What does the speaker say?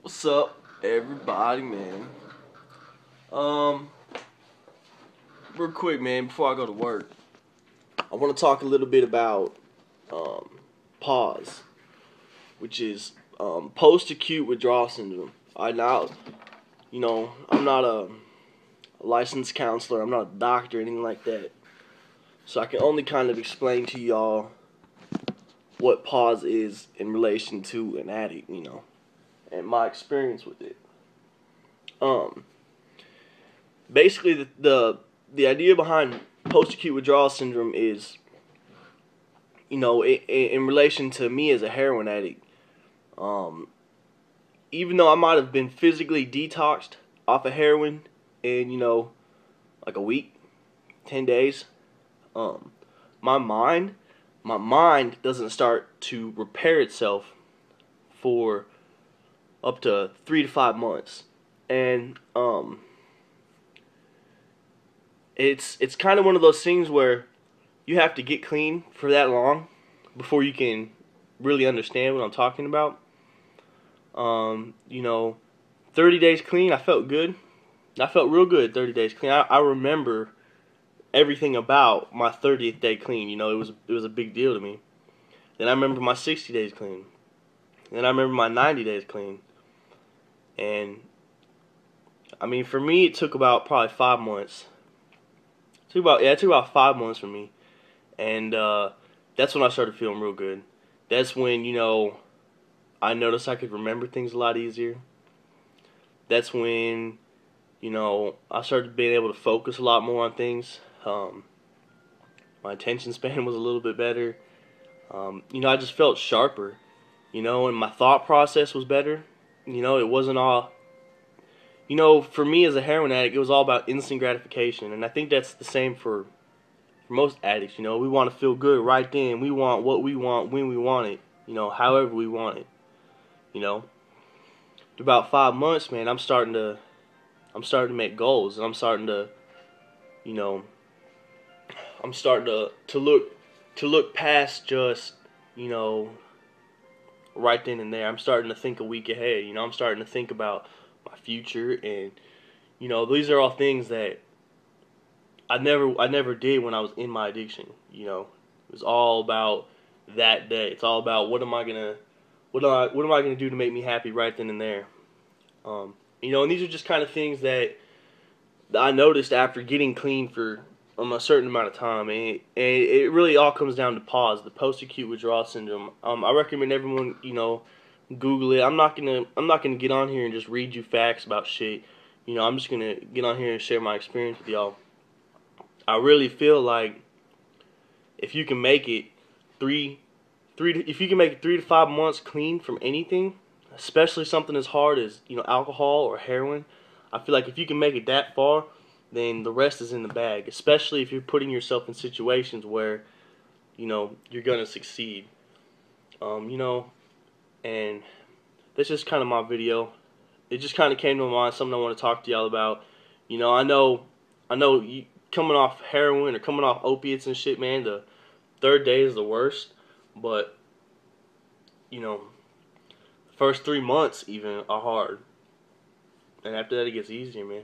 What's up, everybody, man? Um, Real quick, man, before I go to work, I want to talk a little bit about Paws, which is post-acute withdrawal syndrome. I'm not a licensed counselor. I'm not a doctor or anything like that. So I can only kind of explain to y'all what Paws is in relation to an addict, and my experience with it. Basically, the idea behind post-acute withdrawal syndrome is, in relation to me as a heroin addict, even though I might have been physically detoxed off of heroin in, like a week, 10 days, my mind doesn't start to repair itself for up to 3 to 5 months. And it's kind of one of those things where you have to get clean for that long before you can really understand what I'm talking about. 30 days clean, I felt good. I felt real good 30 days clean. I remember everything about my 30th day clean. It was a big deal to me. Then I remember my 60 days clean. Then I remember my 90 days clean. And I mean, for me, it took about probably 5 months. It took about 5 months for me, and that's when I started feeling real good. That's when I noticed I could remember things a lot easier. That's when I started being able to focus a lot more on things. My attention span was a little bit better. I just felt sharper, and my thought process was better. It wasn't all. For me as a heroin addict, it was all about instant gratification, and I think that's the same for most addicts. We want to feel good right then. We want what we want when we want it. However we want it. After about 5 months, man, I'm starting to make goals, and I'm starting to look past just right then and there. I'm starting to think a week ahead. I'm starting to think about my future, and these are all things that I never did when I was in my addiction. It was all about that day. It's all about what am I gonna do to make me happy right then and there. And these are just kind of things that I noticed after getting clean for a certain amount of time, and it really all comes down to Paws, the post-acute withdrawal syndrome. I recommend everyone Google it. I'm not gonna get on here and just read you facts about shit. I'm just gonna get on here and share my experience with y'all. I really feel like if you can make it if you can make it 3 to 5 months clean from anything, especially something as hard as alcohol or heroin, I feel like if you can make it that far, then the rest is in the bag. Especially if you're putting yourself in situations where you're gonna succeed. And that's just kind of my video. It just kind of came to my mind, something I want to talk to y'all about. I know you coming off heroin or coming off opiates and shit, man, the third day is the worst. But, the first 3 months even are hard. And after that, it gets easier, man.